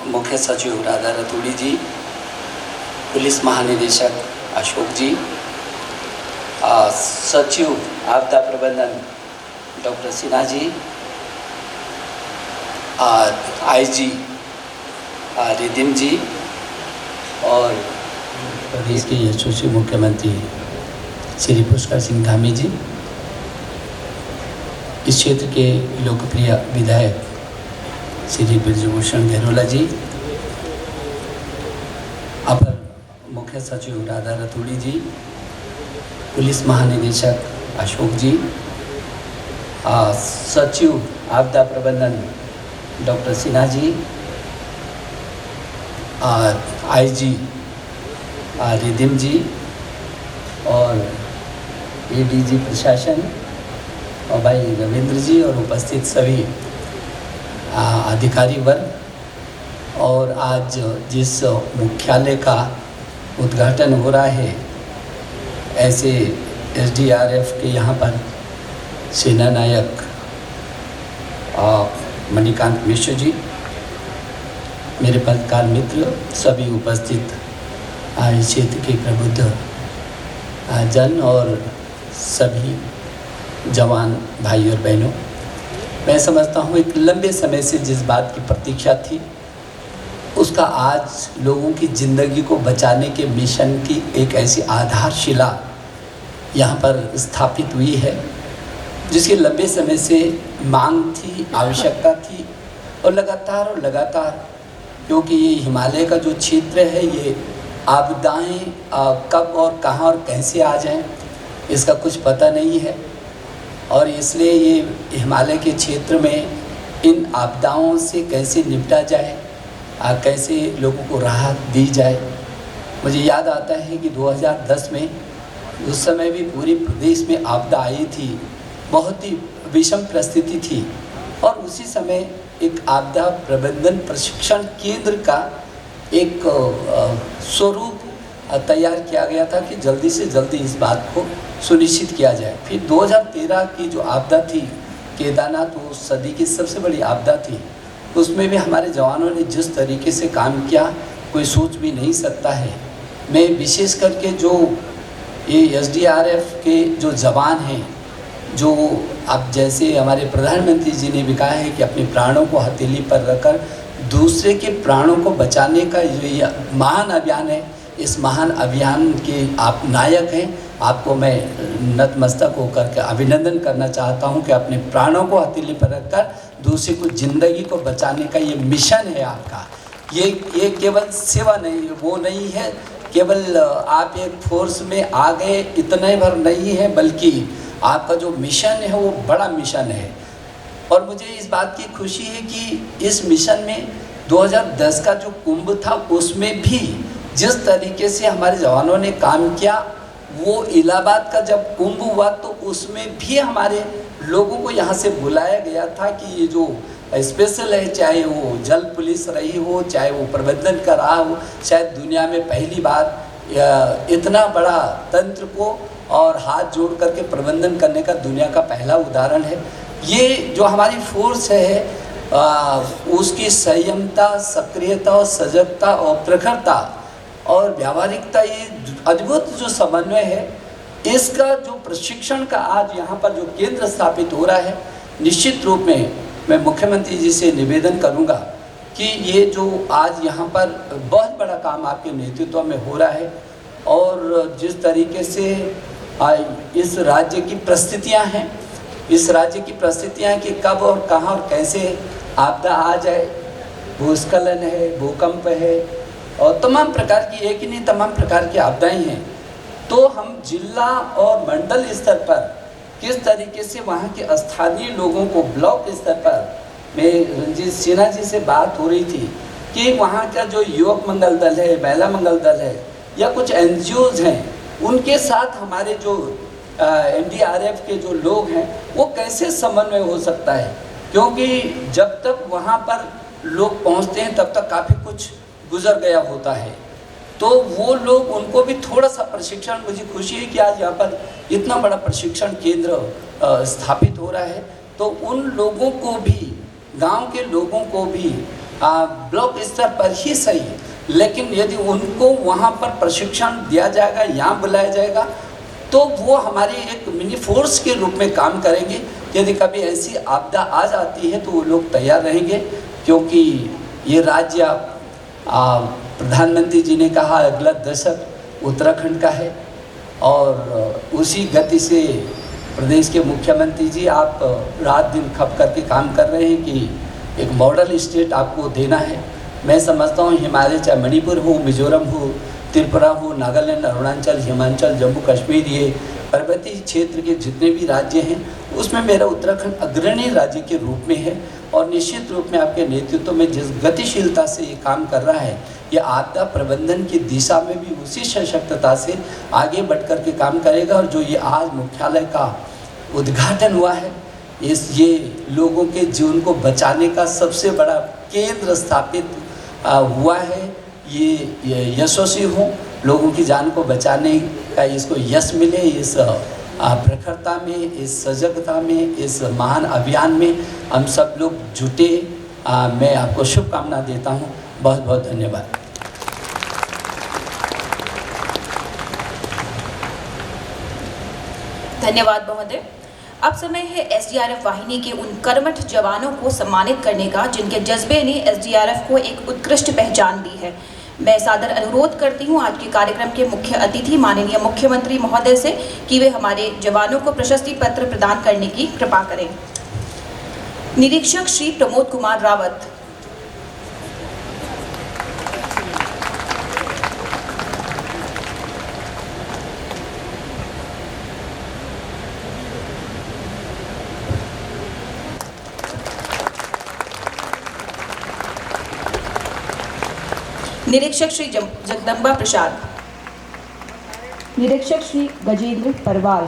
मुख्य सचिव राधा रतूड़ी जी, पुलिस महानिदेशक अशोक जी, सचिव आपदा प्रबंधन doctor Sinha ji, IG rhythm जी और प्रदेश के यशस्वी मुख्यमंत्री श्री पुष्कर सिंह धामी जी, इस क्षेत्र के लोकप्रिय विधायक श्री ब्रजभूषण घेरोला जी, अपर मुख्य सचिव राधा रतूड़ी जी, पुलिस महानिदेशक अशोक जी, सचिव आपदा प्रबंधन doctor Sinha ji, IG rhythm जी और एडीजी प्रशासन और भाई रविंद्र जी और उपस्थित सभी अधिकारी वर्ग, और आज जिस मुख्यालय का उद्घाटन हो रहा है, ऐसे एसडीआरएफ के यहाँ पर सेना नायक मणिकांत मिश्र जी, मेरे पत्रकार मित्र, सभी उपस्थित इस क्षेत्र के प्रबुद्ध जन और सभी जवान भाई और बहनों, मैं समझता हूँ एक लंबे समय से जिस बात की प्रतीक्षा थी, उसका आज लोगों की ज़िंदगी को बचाने के मिशन की एक ऐसी आधारशिला यहाँ पर स्थापित हुई है, जिसकी लंबे समय से मांग थी, आवश्यकता थी। और लगातार क्योंकि ये हिमालय का जो क्षेत्र है, ये आपदाएं कब और कहाँ और कैसे आ जाएं, इसका कुछ पता नहीं है। और इसलिए ये हिमालय के क्षेत्र में इन आपदाओं से कैसे निपटा जाए, कैसे लोगों को राहत दी जाए। मुझे याद आता है कि 2010 में उस समय भी पूरे प्रदेश में आपदा आई थी, बहुत ही विषम परिस्थिति थी, और उसी समय एक आपदा प्रबंधन प्रशिक्षण केंद्र का एक स्वरूप तैयार किया गया था कि जल्दी से जल्दी इस बात को सुनिश्चित किया जाए। फिर 2013 की जो आपदा थी केदारनाथ, वो सदी की सबसे बड़ी आपदा थी, उसमें भी हमारे जवानों ने जिस तरीके से काम किया, कोई सोच भी नहीं सकता है। मैं विशेष करके जो ये एसडीआरएफ के जो जवान हैं, जो अब जैसे हमारे प्रधानमंत्री जी ने भी कहा है कि अपने प्राणों को हथेली पर रखकर दूसरे के प्राणों को बचाने का जो ये महान अभियान है, इस महान अभियान के आप नायक हैं। आपको मैं नतमस्तक होकर के अभिनंदन करना चाहता हूं कि अपने प्राणों को हथेली पर रखकर दूसरे को ज़िंदगी को बचाने का ये मिशन है आपका। ये केवल सेवा नहीं, वो नहीं है केवल आप एक फोर्स में आ गए इतना ही भर नहीं है, बल्कि आपका जो मिशन है वो बड़ा मिशन है। और मुझे इस बात की खुशी है कि इस मिशन में 2010 का जो कुंभ था उसमें भी जिस तरीके से हमारे जवानों ने काम किया, वो इलाहाबाद का जब कुंभ हुआ तो उसमें भी हमारे लोगों को यहाँ से बुलाया गया था कि ये जो स्पेशल है, चाहे वो जल पुलिस रही हो, चाहे वो प्रबंधन का रहा हो, शायद दुनिया में पहली बार इतना बड़ा तंत्र को और हाथ जोड़ करके प्रबंधन करने का दुनिया का पहला उदाहरण है। ये जो हमारी फोर्स है उसकी संयमता, सक्रियता और सजगता और प्रखरता और व्यावहारिकता, ये अद्भुत जो समन्वय है, इसका जो प्रशिक्षण का आज यहाँ पर जो केंद्र स्थापित हो रहा है, निश्चित रूप में मैं मुख्यमंत्री जी से निवेदन करूँगा कि ये जो आज यहाँ पर बहुत बड़ा काम आपके नेतृत्व में हो रहा है और जिस तरीके से इस राज्य की परिस्थितियाँ हैं, इस राज्य की परिस्थितियाँ कि कब और कहाँ और कैसे आपदा आ जाए, भूस्खलन है, भूकंप है और तमाम प्रकार की, एक ही नहीं तमाम प्रकार की आपदाएं हैं, तो हम जिला और मंडल स्तर पर किस तरीके से वहाँ के स्थानीय लोगों को ब्लॉक स्तर पर, मैं रंजीत सिन्हा जी से बात हो रही थी कि वहाँ का जो युवक मंगल दल है, महिला मंगल दल है या कुछ NGOs हैं, उनके साथ हमारे जो NDRF के जो लोग हैं वो कैसे समन्वय हो सकता है, क्योंकि जब तक वहाँ पर लोग पहुँचते हैं तब तक काफ़ी कुछ गुजर गया होता है। तो वो लोग, उनको भी थोड़ा सा प्रशिक्षण, मुझे खुशी है कि आज यहाँ पर इतना बड़ा प्रशिक्षण केंद्र स्थापित हो रहा है, तो उन लोगों को भी, गांव के लोगों को भी ब्लॉक स्तर पर ही सही, लेकिन यदि उनको वहाँ पर प्रशिक्षण दिया जाएगा, यहाँ बुलाया जाएगा, तो वो हमारी एक मिनी फोर्स के रूप में काम करेंगे। यदि कभी ऐसी आपदा आ जाती है तो वो लोग तैयार रहेंगे, क्योंकि ये राज्य प्रधानमंत्री जी ने कहा अगला दशक उत्तराखंड का है और उसी गति से प्रदेश के मुख्यमंत्री जी आप रात दिन खप करके काम कर रहे हैं कि एक मॉडल स्टेट आपको देना है। मैं समझता हूँ हिमालय, चाहे मणिपुर हो, मिजोरम हो, त्रिपुरा हो, नागालैंड, अरुणाचल, हिमाचल, जम्मू कश्मीर, ये पर्वतीय क्षेत्र के जितने भी राज्य हैं उसमें मेरा उत्तराखंड अग्रणी राज्य के रूप में है और निश्चित रूप में आपके नेतृत्व में जिस गतिशीलता से ये काम कर रहा है, ये आपदा प्रबंधन की दिशा में भी उसी सशक्तता से आगे बढ़ कर के काम करेगा। और जो ये आज मुख्यालय का उद्घाटन हुआ है, ये लोगों के जीवन को बचाने का सबसे बड़ा केंद्र स्थापित हुआ है, ये यशस्वी हो, लोगों की जान को बचाने का इसको यश मिले, इस प्रखरता में, इस सजगता में, इस महान अभियान में हम सब लोग जुटे। मैं आपको शुभकामना देता हूँ। बहुत बहुत धन्यवाद। धन्यवाद महोदय। अब समय है एसडीआरएफ वाहिनी के उन कर्मठ जवानों को सम्मानित करने का जिनके जज्बे ने एसडीआरएफ को एक उत्कृष्ट पहचान दी है। मैं सादर अनुरोध करती हूं आज के कार्यक्रम के मुख्य अतिथि माननीय मुख्यमंत्री महोदय से कि वे हमारे जवानों को प्रशस्ति पत्र प्रदान करने की कृपा करें। निरीक्षक श्री प्रमोद कुमार रावत, निरीक्षक श्री जगदम्बा प्रसाद, निरीक्षक श्री गजेंद्र परवाल,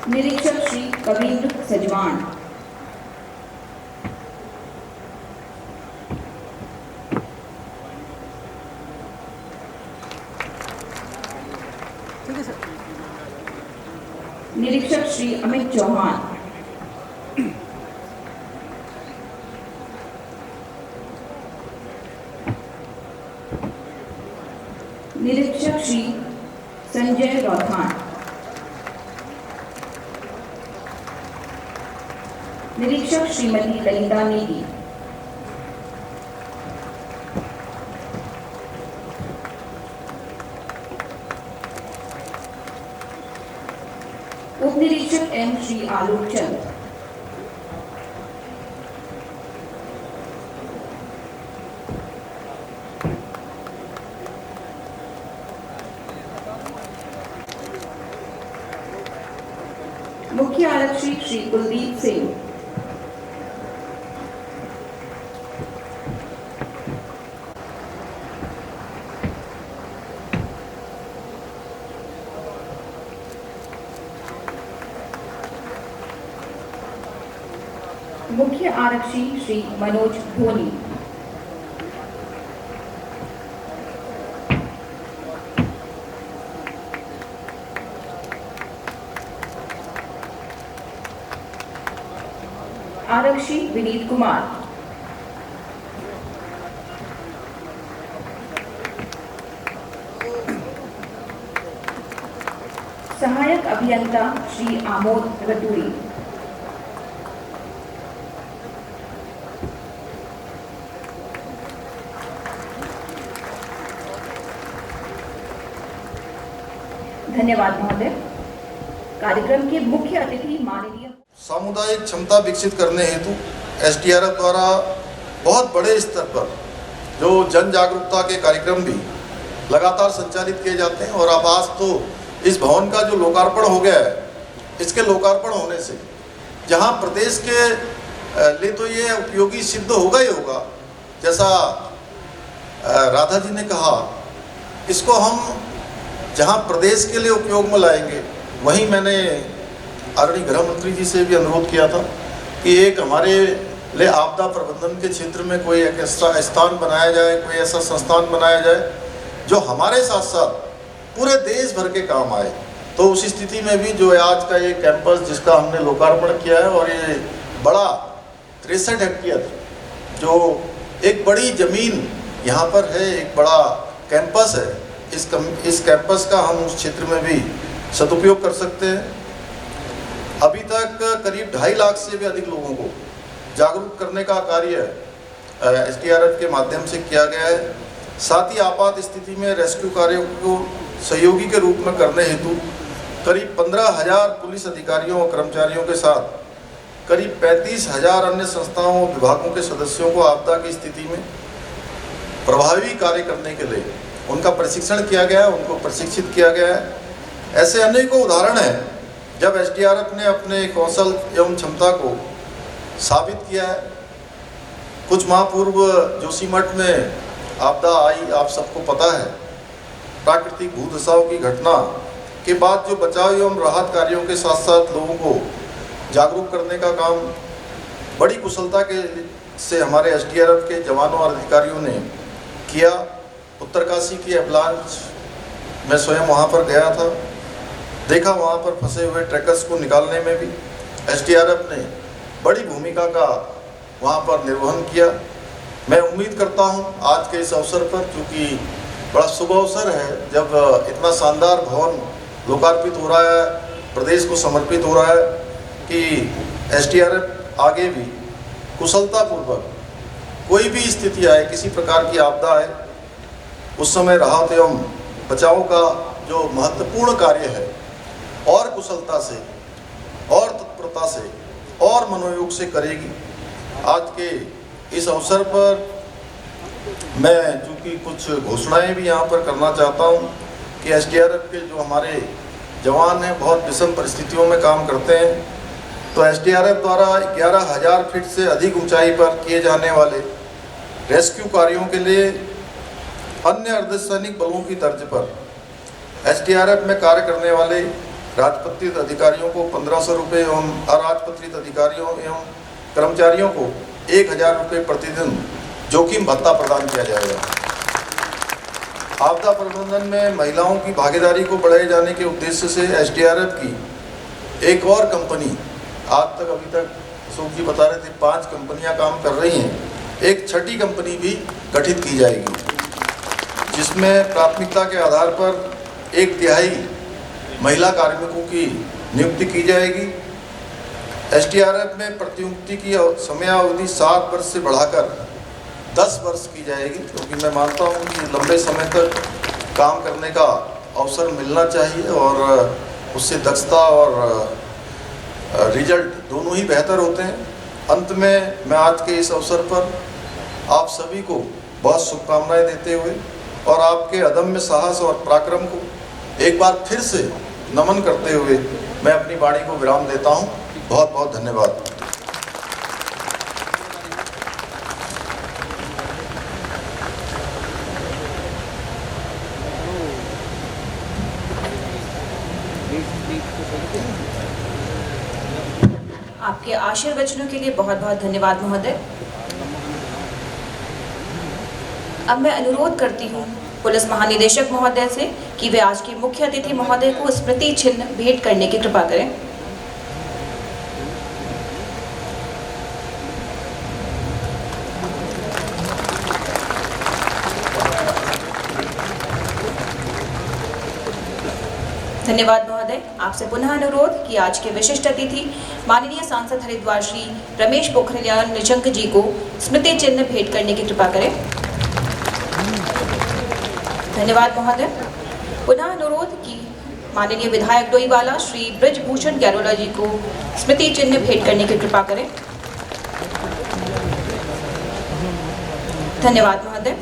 निरीक्षक श्री कवींद्र सजवान, निरीक्षक श्री अमित चौहान, निरीक्षक श्री संजय रौथान, निरीक्षक श्रीमती ललिता नेगी, उप निरीक्षक एम श्री आलोक चंद, मुख्य आरक्षी श्री कुलदीप सिंह, मुख्य आरक्षी श्री मनोज धोनी, आरक्षी विनीत कुमार, सहायक अभियंता श्री आमोद रतूरी, धन्यवाद महोदय। कार्यक्रम के मुख्य अतिथि माननीय सामुदायिक क्षमता विकसित करने हेतु एसडीआरएफ द्वारा बहुत बड़े स्तर पर जो जन जागरूकता के कार्यक्रम भी लगातार संचालित किए जाते हैं और अब आज तो इस भवन का जो लोकार्पण हो गया है, इसके लोकार्पण होने से जहां प्रदेश के लिए तो ये उपयोगी सिद्ध होगा ही होगा, जैसा राधा जी ने कहा, इसको हम जहां प्रदेश के लिए उपयोग में लाएंगे, वहीं मैंने आदरणीय गृह मंत्री जी से भी अनुरोध किया था कि एक हमारे लिए आपदा प्रबंधन के क्षेत्र में कोई एक ऐसा स्थान बनाया जाए, कोई ऐसा संस्थान बनाया जाए जो हमारे साथ साथ पूरे देश भर के काम आए। तो उस स्थिति में भी जो आज का ये कैंपस जिसका हमने लोकार्पण किया है, और ये बड़ा 63 हेक्टेयर जो एक बड़ी ज़मीन यहाँ पर है, एक बड़ा कैंपस है, इस कैंपस का हम उस क्षेत्र में भी सदुपयोग कर सकते हैं। अभी तक करीब 2.5 लाख से भी अधिक लोगों को जागरूक करने का कार्य एसडीआरएफ के माध्यम से किया गया है। साथ ही आपात स्थिति में रेस्क्यू कार्यों को सहयोगी के रूप में करने हेतु करीब 15,000 पुलिस अधिकारियों और कर्मचारियों के साथ करीब 35,000 अन्य संस्थाओं और विभागों के सदस्यों को आपदा की स्थिति में प्रभावी कार्य करने के लिए उनका प्रशिक्षण किया गया है, उनको प्रशिक्षित किया गया है। ऐसे अनेकों उदाहरण हैं जब एसडीआरएफ ने अपने कौशल एवं क्षमता को साबित किया है। कुछ माह पूर्व जोशीमठ में आपदा आई, आप सबको पता है। प्राकृतिक भूदशाओं की घटना के बाद जो बचाव एवं राहत कार्यों के साथ साथ लोगों को जागरूक करने का काम बड़ी कुशलता के से हमारे एसडीआरएफ के जवानों और अधिकारियों ने किया। उत्तरकाशी की एवलांच मैं स्वयं वहाँ पर गया था, देखा वहाँ पर फंसे हुए ट्रैकर्स को निकालने में भी एसडीआरएफ ने बड़ी भूमिका का वहाँ पर निर्वहन किया। मैं उम्मीद करता हूँ आज के इस अवसर पर, क्योंकि बड़ा शुभ अवसर है जब इतना शानदार भवन लोकार्पित हो रहा है, प्रदेश को समर्पित हो रहा है, कि एसडीआरएफ आगे भी कुशलतापूर्वक कोई भी स्थिति आए, किसी प्रकार की आपदा आए, उस समय राहत एवं बचाव का जो महत्वपूर्ण कार्य है और कुशलता से और तत्परता से और मनोयोग से करेगी। आज के इस अवसर पर मैं चूँकि कुछ घोषणाएं भी यहाँ पर करना चाहता हूँ कि एसडीआरएफ के जो हमारे जवान हैं बहुत विषम परिस्थितियों में काम करते हैं, तो एसडीआरएफ द्वारा 11,000 फीट से अधिक ऊंचाई पर किए जाने वाले रेस्क्यू कार्यों के लिए अन्य अर्धसैनिक बलों की तर्ज पर एसडीआरएफ में कार्य करने वाले राजपत्रित अधिकारियों को 1,500 रुपये एवं अराजपत्रित अधिकारियों एवं कर्मचारियों को 1,000 रुपये प्रतिदिन जोखिम भत्ता प्रदान किया जाएगा। आपदा प्रबंधन में महिलाओं की भागीदारी को बढ़ाए जाने के उद्देश्य से एसडीआरएफ की एक और कंपनी, आज तक अभी तक अशोक जी बता रहे थे 5 कंपनियां काम कर रही हैं, एक छठी कंपनी भी गठित की जाएगी, जिसमें प्राथमिकता के आधार पर 1/3 महिला कार्मिकों की नियुक्ति की जाएगी। एसडीआरएफ में प्रतिनियुक्ति की समयावधि 7 वर्ष से बढ़ाकर 10 वर्ष की जाएगी, क्योंकि मैं मानता हूँ कि लंबे समय तक काम करने का अवसर मिलना चाहिए और उससे दक्षता और रिजल्ट दोनों ही बेहतर होते हैं। अंत में मैं आज के इस अवसर पर आप सभी को बहुत शुभकामनाएं देते हुए और आपके अदम्य साहस और पराक्रम को एक बार फिर से नमन करते हुए मैं अपनी वाणी को विराम देता हूं। बहुत बहुत धन्यवाद। आपके आशीर्वचनों के लिए बहुत बहुत धन्यवाद महोदय। अब मैं अनुरोध करती हूँ पुलिस महानिदेशक महोदय से कि वे आज के मुख्य अतिथि महोदय को स्मृति चिन्ह भेंट करने की कृपा करें। धन्यवाद महोदय। आपसे पुनः अनुरोध कि आज के विशिष्ट अतिथि माननीय सांसद हरिद्वार श्री रमेश पोखरियाल निशंक जी को स्मृति चिन्ह भेंट करने की कृपा करें। धन्यवाद महोदय। पुनः अनुरोध कि माननीय विधायक डोईवाला श्री ब्रजभूषण गैरोला जी को स्मृति चिन्ह भेंट करने की कृपा करें। धन्यवाद महोदय।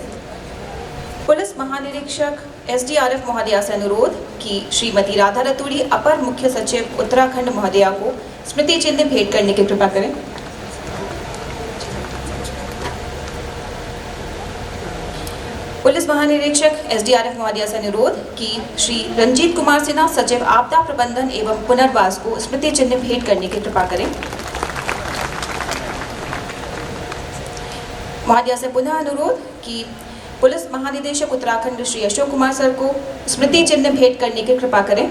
पुलिस महानिरीक्षक एसडीआरएफ महोदया से अनुरोध कि श्रीमती राधा रतूड़ी अपर मुख्य सचिव उत्तराखंड महोदया को स्मृति चिन्ह भेंट करने की कृपा करें। पुलिस महानिरीक्षक एसडीआरएफ महोदया से अनुरोध कि श्री रंजीत कुमार सिन्हा सचिव आपदा प्रबंधन एवं पुनर्वास को स्मृति चिन्ह भेंट करने की कृपा करें। महोदया से पुनः अनुरोध कि पुलिस महानिदेशक उत्तराखंड श्री अशोक कुमार सर को स्मृति चिन्ह भेंट करने की कृपा करें।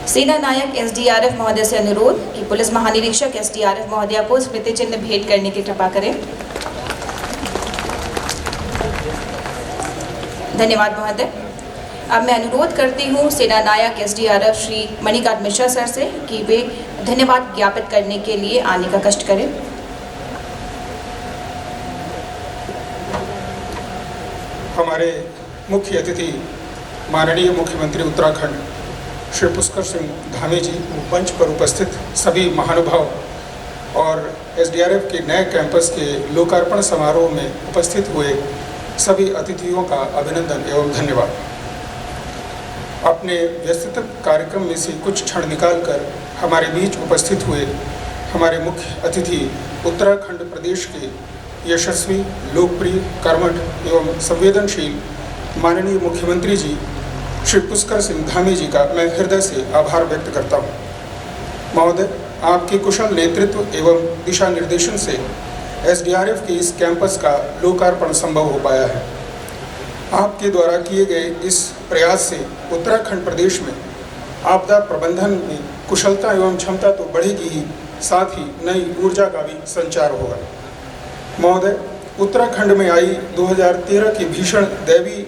सेना नायक एसडीआरएफ महोदय से अनुरोध कि पुलिस महानिरीक्षक एसडीआरएफ महोदया को स्मृति चिन्ह भेंट करने की कृपा करें। धन्यवाद महोदय। अब मैं अनुरोध करती हूँ सेना नायक एसडीआरएफ श्री मणिकांत मिश्रा सर से कि वे धन्यवाद ज्ञापित करने के लिए आने का कष्ट करें। हमारे मुख्य अतिथि माननीय मुख्यमंत्री उत्तराखंड श्री पुष्कर सिंह धामी जी, मंच पर उपस्थित सभी महानुभाव और एसडीआरएफ के नए कैंपस के लोकार्पण समारोह में उपस्थित हुए सभी अतिथियों का अभिनंदन एवं धन्यवाद। अपने व्यस्ततम कार्यक्रम में से कुछ क्षण निकालकर हमारे बीच उपस्थित हुए हमारे मुख्य अतिथि उत्तराखंड प्रदेश के यशस्वी, लोकप्रिय, कर्मठ एवं संवेदनशील माननीय मुख्यमंत्री जी श्री पुष्कर सिंह धामी जी का मैं हृदय से आभार व्यक्त करता हूँ। महोदय, आपके कुशल नेतृत्व एवं दिशा निर्देशन से एसडीआरएफ के इस कैंपस का लोकार्पण संभव हो पाया है। आपके द्वारा किए गए इस प्रयास से उत्तराखंड प्रदेश में आपदा प्रबंधन में कुशलता एवं क्षमता तो बढ़ेगी ही, साथ ही नई ऊर्जा का भी संचार होगा। महोदय, उत्तराखंड में आई 2013 की भीषण दैवीय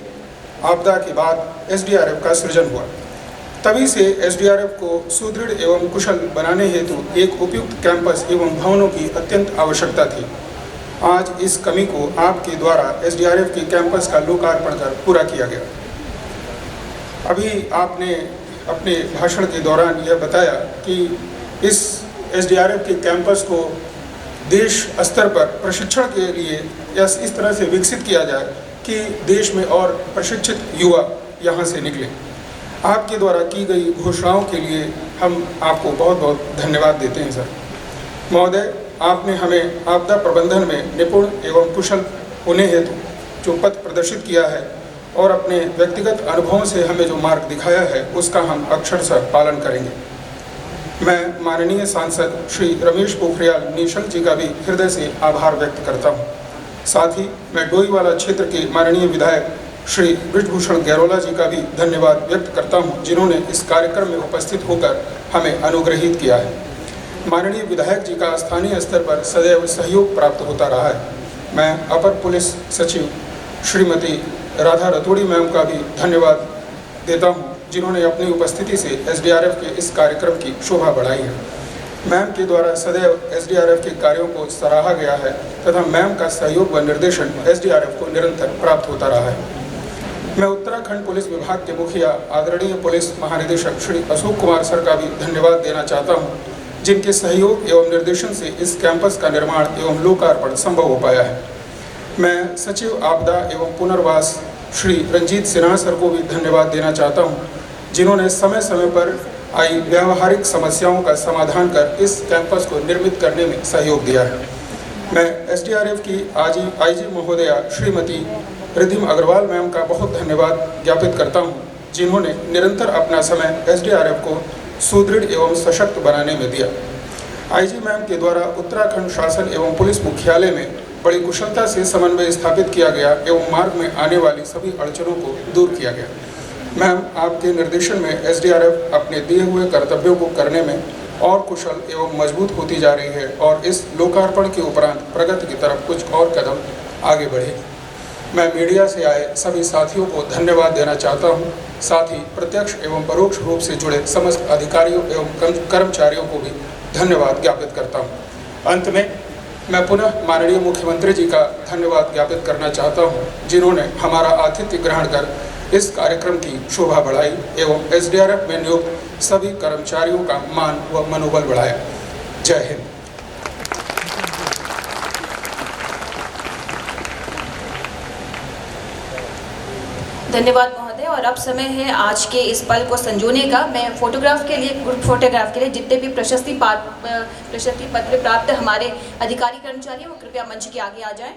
आपदा के बाद एसडीआरएफ का सृजन हुआ। तभी से एसडीआरएफ को सुदृढ़ एवं कुशल बनाने हेतु एक उपयुक्त कैंपस एवं भवनों की अत्यंत आवश्यकता थी। आज इस कमी को आपके द्वारा एसडीआरएफ के कैंपस का लोकार्पण कर पूरा किया गया। अभी आपने अपने भाषण के दौरान यह बताया कि इस एसडीआरएफ के कैंपस को देश स्तर पर प्रशिक्षण के लिए इस तरह से विकसित किया जाए कि देश में और प्रशिक्षित युवा यहाँ से निकले। आपके द्वारा की गई घोषणाओं के लिए हम आपको बहुत बहुत धन्यवाद देते हैं सर। महोदय, आपने हमें आपदा प्रबंधन में निपुण एवं कुशल होने हेतु जो पथ प्रदर्शित किया है और अपने व्यक्तिगत अनुभवों से हमें जो मार्ग दिखाया है, उसका हम अक्षरशः पालन करेंगे। मैं माननीय सांसद श्री रमेश पोखरियाल निशंक जी का भी हृदय से आभार व्यक्त करता हूँ। साथ ही मैं डोईवाला क्षेत्र के माननीय विधायक श्री बृजभूषण गैरोला जी का भी धन्यवाद व्यक्त करता हूं, जिन्होंने इस कार्यक्रम में उपस्थित होकर हमें अनुग्रहित किया है। माननीय विधायक जी का स्थानीय स्तर पर सदैव सहयोग प्राप्त होता रहा है। मैं अपर पुलिस सचिव श्रीमती राधा रतोड़ी मैम का भी धन्यवाद देता हूं, जिन्होंने अपनी उपस्थिति से एसडीआरएफ के इस कार्यक्रम की शोभा बढ़ाई है। मैम के द्वारा सदैव एसडीआरएफ के कार्यों को सराहा गया है तथा मैम का सहयोग व निर्देशन एसडीआरएफ को निरंतर प्राप्त होता रहा है। मैं उत्तराखंड पुलिस विभाग के मुखिया आदरणीय पुलिस महानिदेशक श्री अशोक कुमार सर का भी धन्यवाद देना चाहता हूं, जिनके सहयोग एवं निर्देशन से इस कैंपस का निर्माण एवं लोकार्पण संभव हो पाया है। मैं सचिव आपदा एवं पुनर्वास श्री रंजीत सिन्हा सर को भी धन्यवाद देना चाहता हूं, जिन्होंने समय समय पर आई व्यावहारिक समस्याओं का समाधान कर इस कैंपस को निर्मित करने में सहयोग दिया है। मैं एसडीआरएफ की आईजी महोदया श्रीमती रिधिम अग्रवाल मैम का बहुत धन्यवाद ज्ञापित करता हूं, जिन्होंने निरंतर अपना समय एसडीआरएफ को सुदृढ़ एवं सशक्त बनाने में दिया। आईजी मैम के द्वारा उत्तराखंड शासन एवं पुलिस मुख्यालय में बड़ी कुशलता से समन्वय स्थापित किया गया एवं मार्ग में आने वाली सभी अड़चनों को दूर किया गया। मैम, आपके निर्देशन में एसडीआरएफ अपने दिए हुए कर्तव्यों को करने में और कुशल एवं मजबूत होती जा रही है और इस लोकार्पण के उपरांत प्रगति की तरफ कुछ और कदम आगे बढ़े। मैं मीडिया से आए सभी साथियों को धन्यवाद देना चाहता हूं, साथ ही प्रत्यक्ष एवं परोक्ष रूप से जुड़े समस्त अधिकारियों एवं कर्मचारियों को भी धन्यवाद ज्ञापित करता हूं। अंत में मैं पुनः माननीय मुख्यमंत्री जी का धन्यवाद ज्ञापित करना चाहता हूं, जिन्होंने हमारा आतिथ्य ग्रहण कर इस कार्यक्रम की शोभा बढ़ाई एवं एसडीआरएफ में नियुक्त सभी कर्मचारियों का मान व मनोबल बढ़ाया। जय हिंद। धन्यवाद महोदय। और अब समय है आज के इस पल को संजोने का। मैं फोटोग्राफ के लिए, ग्रुप फोटोग्राफ के लिए जितने भी प्रशस्ति पत्र प्राप्त हमारे अधिकारी कर्मचारी वो कृपया मंच के आगे आ जाएं।